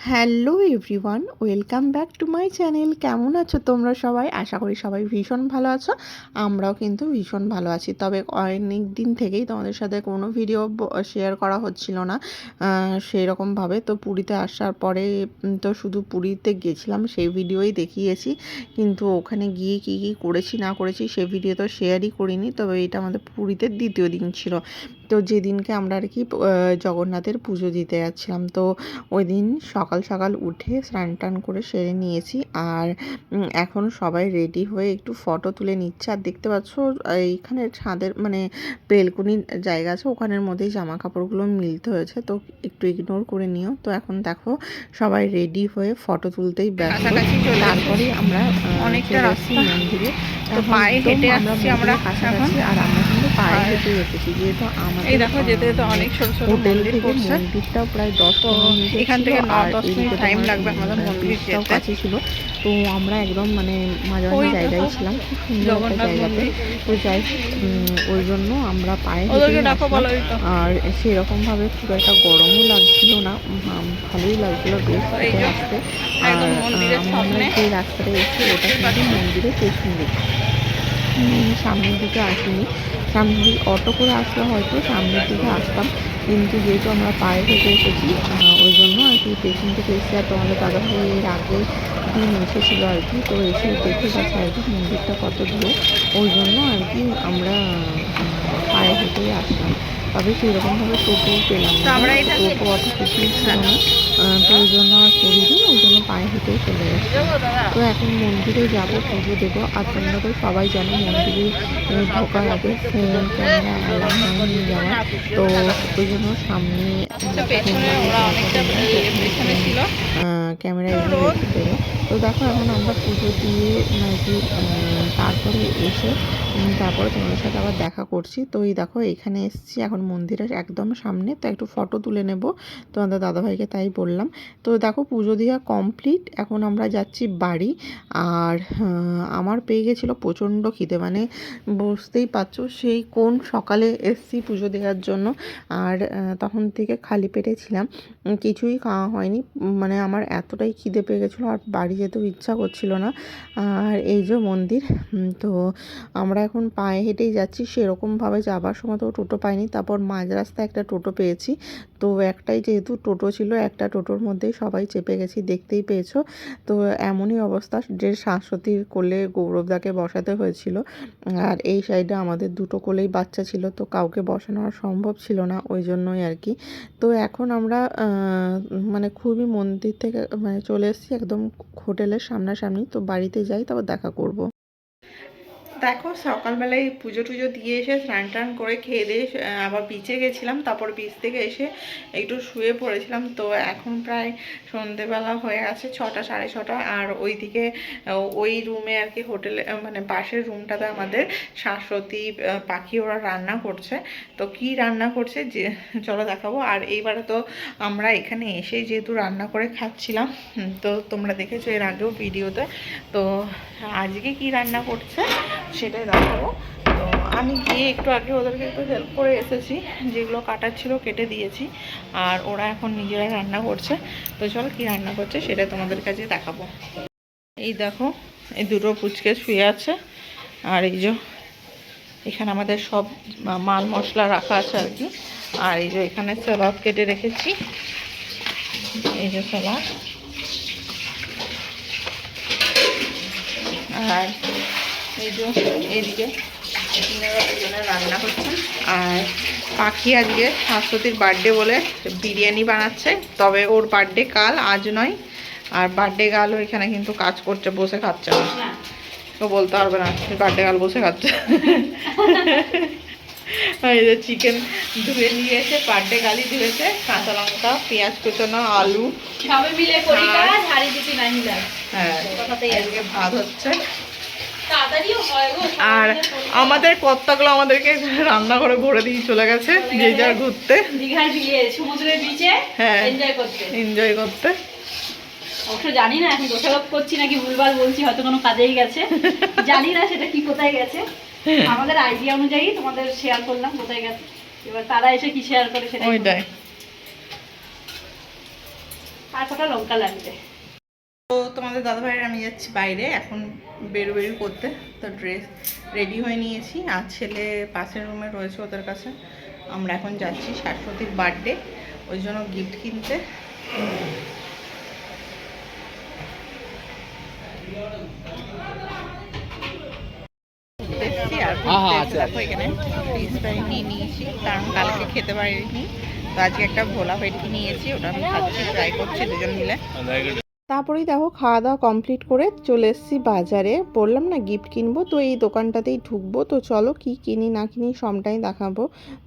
Hello everyone, welcome back to my channel. কেমন আছো তোমরা সবাই? আশা করি সবাই ভীষণ ভালো আছো। আমরাও কিন্তু ভীষণ ভালো আছি। তবে অনেক দিন থেকেই তোমাদের সাথে কোনো ভিডিও শেয়ার করা হচ্ছিল না সেই রকমভাবে। তো পুরীতে আসার পরে তো শুধু পুরীতে গেছিলাম সেই ভিডিওই দেখিয়েছি, কিন্তু ওখানে গিয়ে কী কী করেছি না করেছি সে ভিডিও তো শেয়ারই করিনি। তবে এটা আমাদের পুরীতে দ্বিতীয় দিন ছিল। তো যেদিনকে আমরা আর কি জগন্নাথের পুজো দিতে যাচ্ছিলাম, তো ওই দিন সকাল সকাল উঠে স্নান টান করে সেরে নিয়েছি। আর এখন সবাই রেডি হয়ে একটু ফটো তুলে নিচ্ছে। আর দেখতে পাচ্ছ এইখানে ছাদের মানে বেলকুনির জায়গা আছে, ওখানের মধ্যেই জামা কাপড়গুলো মিলতে হয়েছে, তো একটু ইগনোর করে নিও। তো এখন দেখো সবাই রেডি হয়ে ফটো তুলতেই ব্যস্ত। তারপরে আমরা অনেকটা রাস্তা মন্দিরে তো পায়ে হেঁটে আসছি আমরা কাছাকাছি। আর আমরা কিন্তু পায়ে হেঁটে এসেছি, যেহেতু আমাদের এই দেখো যেতে যেতে অনেক ছোট ছোট হোটেল মন্দির থেকে পড়ছে। মন্দিরটাও প্রায় 10-15 মিনিট এখান থেকে আর 9-10 মিনিট টাইম লাগবে আমাদের মন্দির যেতে। কাছে ছিল, তো আমরা একদম মানে মাঝামাঝি জায়গায় ছিলাম, খুব সুন্দর একটা জায়গাতে। তো যাই ওই জন্য আমরা পায়ে হেঁটে আসলাম। আর সেরকমভাবে খুব একটা গরমও লাগছিল না, ভালোই লাগছিল বেশ হেঁটে আসতে। আর আমরা যে রাস্তাটা এসেছি ওটা কিন্তু মন্দিরের পেছন দিকে, সামনের দিকে আসিনি। সামনের দিকে অটো করে আসলে হয়তো সামনের দিকে আসতাম, কিন্তু যেহেতু আমরা পায়ে হেঁটে এসেছি ওই জন্য আর কি পেছন থেকে এসে। আর তোমাদের দাদাভাই এর আগের দিন এসেছিলো আর কি, তো এসে দেখে গেছে আর কি মন্দিরটা কত দূরে, ওই জন্য আর কি আমরা পায়ে হেঁটেই আসলাম। তবে সেরকমভাবে টোটো পেলাম না, টোটো অত কিছুই ছিল না, তো ওই জন্য আর করিনি, ওই জন্য পায়ে হেঁটেই চলে গেছিলাম। তো এখন মন্দিরে যাবো, পুজো দেবো। আর তোমরা তো সবাই জানো মন্দিরে ঢোকার আগে ফোন ক্যামেরা অ্যালাউ নিয়ে যাওয়া, তো ওই জন্য সামনে ক্যামেরা এগুলো রেখে দেবে। তো দেখো এখন আমরা পুজো দিয়ে নাকি তারপরে এসে তারপরে তোমাদের সাথে আবার দেখা করছি। তো এই দেখো এখানে এসেছি এখন মন্দিরের একদম সামনে, তো একটু ফটো তুলে নেব, তোমাদের দাদাভাইকে তাই বললাম। তো দেখো পুজো দেওয়া কমপ্লিট, এখন আমরা যাচ্ছি বাড়ি। আর আমার পেয়ে গেছিলো প্রচণ্ড খিদে, মানে বুঝতেই পারছো সেই কোন সকালে এসছি পুজো দেওয়ার জন্য। আর তখন থেকে খালি পেটে ছিলাম, কিছুই খাওয়া হয়নি, মানে আমার এতটাই খিদে পেয়ে গেছিলো আর বাড়ি যেতেও ইচ্ছা করছিল না। আর এই যে মন্দির, তো আমরা এখন পায়ে হেঁটেই যাচ্ছি। সেরকমভাবে যাবার সময় তো টোটো পাইনি, তারপর মাঝ রাস্তায় একটা টোটো পেয়েছি। তো একটাই যেহেতু টোটো ছিল, একটা টোটোর মধ্যেই সবাই চেপে গেছি, দেখতেই পেয়েছো। তো এমনই অবস্থা যে শাশ্বতীর কোলে গৌরবদাকে বসাতে হয়েছিল। আর এই সাইডে আমাদের দুটো কোলেই বাচ্চা ছিল, তো কাউকে বসানো আর সম্ভব ছিল না, ওই জন্যই আর কি। তো এখন আমরা মানে খুবই মন্দির থেকে মানে চলে এসেছি একদম হোটেলের সামনাসামনি। তো বাড়িতে যাই, তারপর দেখা করব। দেখো সকালবেলায় পুজো টুজো দিয়ে এসে স্নান টান করে খেয়ে দিয়ে আবার বিচে গেছিলাম, তারপর বিচ থেকে এসে একটু শুয়ে পড়েছিলাম। তো এখন প্রায় সন্ধেবেলা হয়ে গেছে, 6টা 6:30। আর ওইদিকে ওই রুমে আর কি হোটেলে মানে পাশের রুমটাতে আমাদের শাশ্বতী পাখি ওরা রান্না করছে। তো কি রান্না করছে যে চলো দেখাবো। আর এইবারে তো আমরা এখানে এসেই যেহেতু রান্না করে খাচ্ছিলাম, তো তোমরা দেখেছো এর আগেও ভিডিওতে। তো আজকে কি রান্না করছে সেটাই দেখাবো। তো আমি গিয়ে একটু আগে ওদেরকে একটু হেল্প করে এসেছি, যেগুলো কাটার ছিল কেটে দিয়েছি। আর ওরা এখন নিজেরা রান্না করছে। তো চলো কি রান্না করছে সেটা তোমাদের কাছে দেখাবো। এই দেখো এই দুটো পুচকে শুয়ে আছে, আর এই যে এখানে আমাদের সব মাল মশলা রাখা আছে আর কি। আর এই যে এখানে সালাদ কেটে রেখেছি, এই যে সালাদ। আর এই যে এইদিকে রান্না করছেন। আর পাখি আজকে শাশ্বতীর বার্থডে বলে বিরিয়ানি বানাচ্ছে, তবে ওর বার্থডে কাল, আজ নয়। আর বার্থডে গালও এখানে কিন্তু কাজ করছে, বসে খাচ্ছে না, তো বলতে পারবে না বার্থডে গাল বসে খাচ্ছে। এই যে চিকেন ধুয়ে নিয়ে এসে বার্থডে গালি ধুয়েছে, কাঁচা লঙ্কা পেঁয়াজ কুচানো আলু সবে মিলে হ্যাঁ আজকে ভাত হচ্ছে। আর আমাদের কর্তাগুলো আমাদেরকে রান্নাঘরে ভরে দিয়ে চলে গেছে যে যার ঘুরতে, সমুদ্রের বিচে হ্যাঁ এনজয় করতে। অবশ্য জানি না এখন দোষারোপ করছি নাকি ভুলভাল বলছি, হয়তো কোনো কাজেই গেছে, জানি না সেটা কি কোথায় গেছে। আমাদের আইডিয়া অনুযায়ী তোমাদের শেয়ার করলাম কোথায় গেছে, এবার তারা এসে কি শেয়ার করে সেটা। আর কটা লঙ্কা লাগবে। তো তোমাদের দাদাভাইয়ের আমি যাচ্ছি বাইরে এখন বেরু করতে। তো ড্রেস রেডি হয়ে নিয়েছি, আর ছেলে পাশের রুমে রয়েছে ওদের কাছে। আমরা এখন যাচ্ছি শাশ্বতীর বার্থডে, ওই জন্য গিফট কিনতে। দেখছি আর দেখো এখানে ফিশ ফ্রাই নিয়ে নিয়েছি, কারণ কালকে খেতে পারিনি। তো আজকে একটা ভোলা ভেটকি নিয়েছি, ওটা আমি খাচ্ছি, ট্রাই করছি দুজন মিলে। তারপরেই দেখো খাওয়া দাওয়া কমপ্লিট করে চলে এসেছি বাজারে। বললাম না গিফট কিনবো, তো এই দোকানটাতেই ঢুকবো। তো চলো কি কিনি না কিনি সবটাই দেখাবো।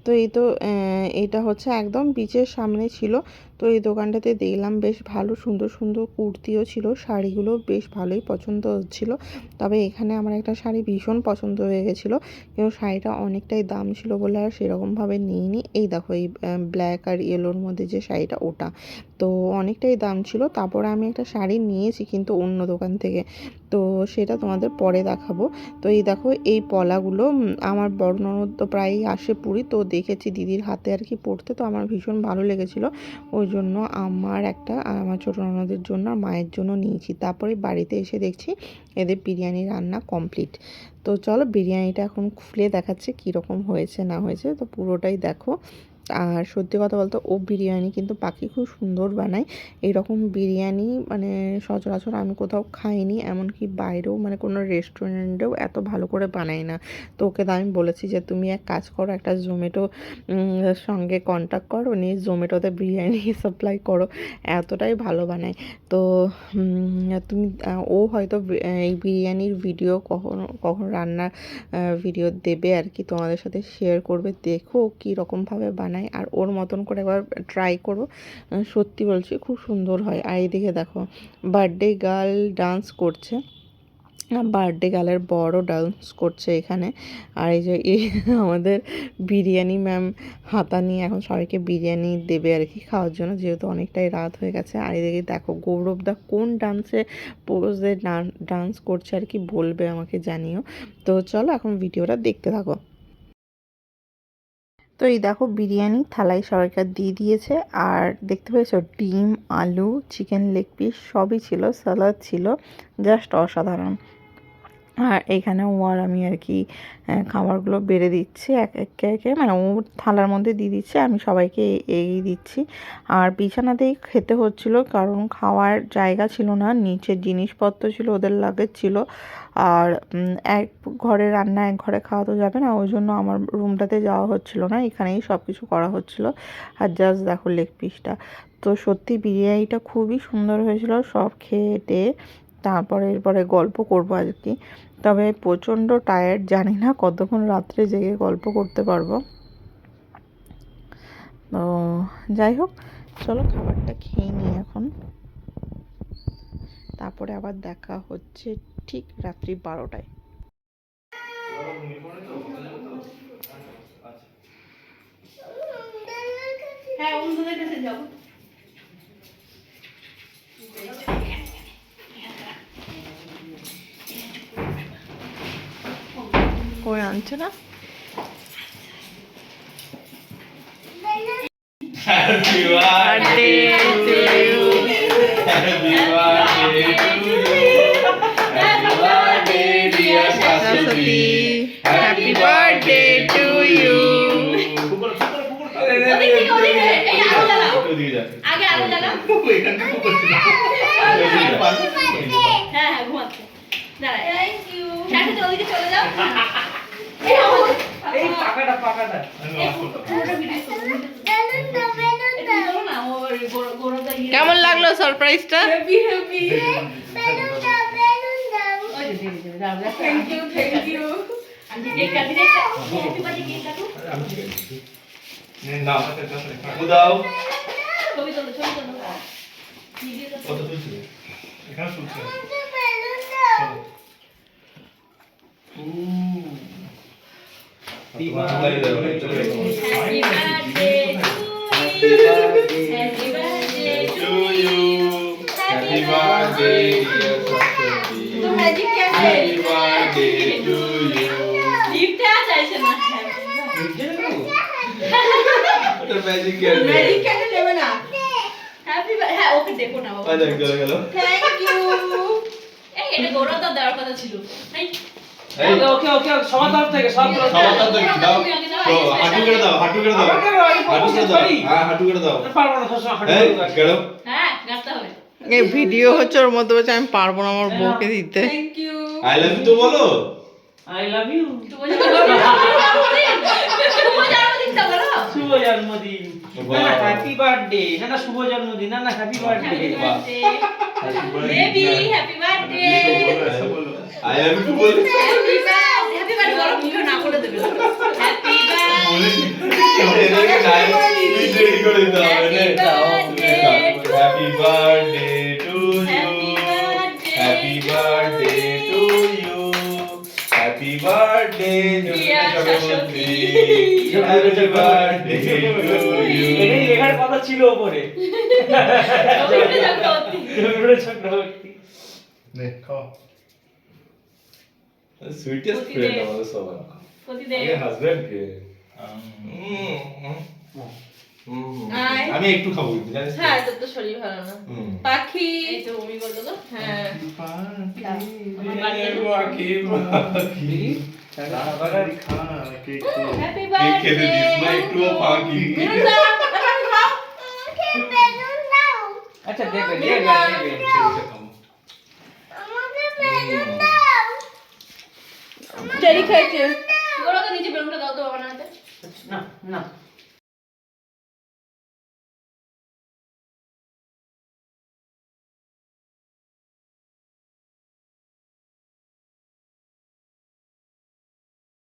তো এই তো এটা হচ্ছে একদম বিচের সামনে ছিল। তো এই দোকানটাতে দেখলাম বেশ ভালো সুন্দর সুন্দর কুর্তিও ছিল, শাড়িগুলো বেশ ভালোই পছন্দ হচ্ছিল। তবে এখানে আমার একটা শাড়ি ভীষণ পছন্দ হয়ে গেছিলো, কিন্তু শাড়িটা অনেকটাই দাম ছিল বলে আর সেরকমভাবে নিইনি। এই দেখো এই ব্ল্যাক আর ইয়েলোর মধ্যে যে শাড়িটা, ওটা তো অনেকটাই দাম ছিল। তারপরে আমি একটা শাড়ি নিয়েছি কিন্তু অন্য দোকান থেকে, তো সেটা তোমাদের পরে দেখাবো। তো এই দেখো এই পলাগুলো আমার বড় ননদ তো প্রায়ই আসে পুরী, তো দেখেছি দিদির হাতে আর কি পরতে, তো আমার ভীষণ ভালো লেগেছিলো। ওই জন্য আমার একটা আর আমার ছোটো ননদের জন্য আর মায়ের জন্য নিয়েছি। তারপরে বাড়িতে এসে দেখছি এদের বিরিয়ানি রান্না কমপ্লিট। তো চলো বিরিয়ানিটা এখন খুলে দেখাচ্ছে কীরকম হয়েছে না হয়েছে, তো পুরোটাই দেখো। আর সত্যি কথা বলতে ও বিরিয়ানি কিন্তু পাখি খুব সুন্দর বানায়। এইরকম বিরিয়ানি মানে সচরাচর আমি কোথাও খাইনি, এমনকি বাইরেও মানে কোনো রেস্টুরেন্টেও এত ভালো করে বানায় না। তো ওকে তো আমি বলেছি যে তুমি এক কাজ করো, একটা জোম্যাটো সঙ্গে কন্ট্যাক্ট করো, নিয়ে জোম্যাটোতে বিরিয়ানি সাপ্লাই করো, এতটাই ভালো বানায়। তো তুমি ও হয়তো এই বিরিয়ানির ভিডিও কখনো কখনো রান্নার ভিডিও দেবে আর কি, তোমাদের সাথে শেয়ার করবে। দেখো কী রকমভাবে বানায় আর ওর মতন করে একবার ট্রাই করো, সত্যি বলছি খুব সুন্দর হয়। আর এইদিকে দেখো বার্থডে গার্ল ডান্স করছে, বার্থডে গার্লের বড় ডান্স করছে এখানে। আর এই যে আমাদের বিরিয়ানি ম্যাম হাতা নিয়ে এখন সবাইকে বিরিয়ানি দেবে আর কি খাওয়ার জন্য, যেহেতু অনেকটাই রাত হয়ে গেছে। আর এদিকে দেখো গৌরবদা কোন ডান্সে পোজে ডান্স করছে আর কি, বলবে আমাকে জানিও। তো চলো এখন ভিডিওটা দেখতে থাকো। তো এই দেখো বিরিয়ানি থালায় সবাইকে দিয়ে দিয়েছে, আর দেখতে পেয়েছো ডিম, আলু, চিকেন লেগ পিস সবই ছিল, স্যালাড ছিল, জাস্ট অসাধারণ। আর এইখানে ও আর আমি আর কি খাবারগুলো বেড়ে দিচ্ছি একে একে, মানে ও থালার মধ্যে দিয়ে দিচ্ছে, আমি সবাইকে এগিয়ে দিচ্ছি। আর বিছানাতেই খেতে হচ্ছিল, কারণ খাওয়ার জায়গা ছিল না, নিচের জিনিসপত্র ছিল, ওদের লাগেজ ছিল। আর এক ঘরে রান্না এক ঘরে খাওয়া তো যাবে না, ওই জন্য আমার রুমটাতে যাওয়া হচ্ছিল না, এখানেই সব কিছু করা হচ্ছিল। আর জাস্ট দেখো লেগ পিসটা, তো সত্যি বিরিয়ানিটা খুবই সুন্দর হয়েছিল। সব খেয়ে টেয়ে তারপরে এরপরে গল্প করবো আর কি। তবে প্রচণ্ড টায়ার্ড, জানি না কতক্ষণ রাত্রে জেগে গল্প করতে পারবো। তো যাই হোক, চলো খাবারটা খেয়ে নিই এখন, তারপরে আবার দেখা হচ্ছে ঠিক রাত্রি 12টায়। হ্যাঁ অন্যদের কাছে যাও। কই আনছে না? Happy birthday to you. Happy birthday to you. Happy birthday dear Saraswati. Happy birthday to you. আগে আলো জ্বালাও। হ্যাঁ হ্যাঁ ঘুমাচ্ছে। দাঁড়া। Thank you. সাথে ওদিকে চলে যাও। এই পাকাটা। পুরোটা ভিডিও করো। না ওর গোড়াটা ইয়ে। কেমন লাগলো সারপ্রাইজটা? হ্যাপি ওই যে দাও। Thank you. আমি কেক কাটি দে। হ্যাপি বার্থডে কেক কাটো। না দাও। ছবি তোলো। কত তুলছি? এখানে তুলছি। Happy birthday to you. Happy birthday dear Saraswati. Happy birthday to you. Gift आ চাইছে না। ওটা ম্যাজিক কেন? ম্যাজিক কেন দেবে না? হ্যাপি হ্যাঁ ওকে দেখো না বাবা আচ্ছা গেল গেল থ্যাংক ইউ। এই এটা গৌরব তো দেওয়ার কথা ছিল এই এই ওকে ওকে ওকে সবার তরফ থেকে সব তরফ থেকে। সবার তরফ থেকে দাও তো হাঁটু করে দাও হাঁটু করে দাও আমাকে আমি হাঁটু করে দাও পারি। হ্যাঁ হাঁটু করে দাও পারবো না সবসময় হাঁটু এই করে গেল হ্যাঁ গাতে হবে এই ভিডিও হচ্ছে ওর মধ্যে বলছে আমি পারবো না আমার বউকে দিতে। Thank you I love you তো বলো আই লাভ ইউ শুভ জন্মদিনটা বলো শুভ জন্মদিন না না হ্যাপি বার্থডে না না শুভ জন্মদিন না না happy birthday baby happy birthday I love you তো বলো হ্যাপি বার্থডে বলো মুখে না করে দেবে হ্যাপি বলে এদেরকে নাই সুইট রেডি করে দিতে হবে রে happy birthday to you happy birthday to you happy birthday Chakraborty happy birthday to you এটাই লেখার কথা ছিল উপরে চক্রবর্তী নে খাও সুইটেস্ট ফ্রেন্ড আমাদের সবার প্রতিদিন আগে হাজবেন্ড কে আয়। আমি একটু খাবো কিন্তু জানিস তো? হ্যাঁ তোর তো শরীর ভালো না। হুম। পাখি। এই তো বমি করলো তো হ্যাঁ। পাখি পাখি হ্যাপি কেক খেতে দিস না একটুও পাখি আচ্ছা দেবে দেবে দেবে চেরি খাইছে। ওরা তো নিচে বেলুনটা দাও তো বাবা না হাতে না না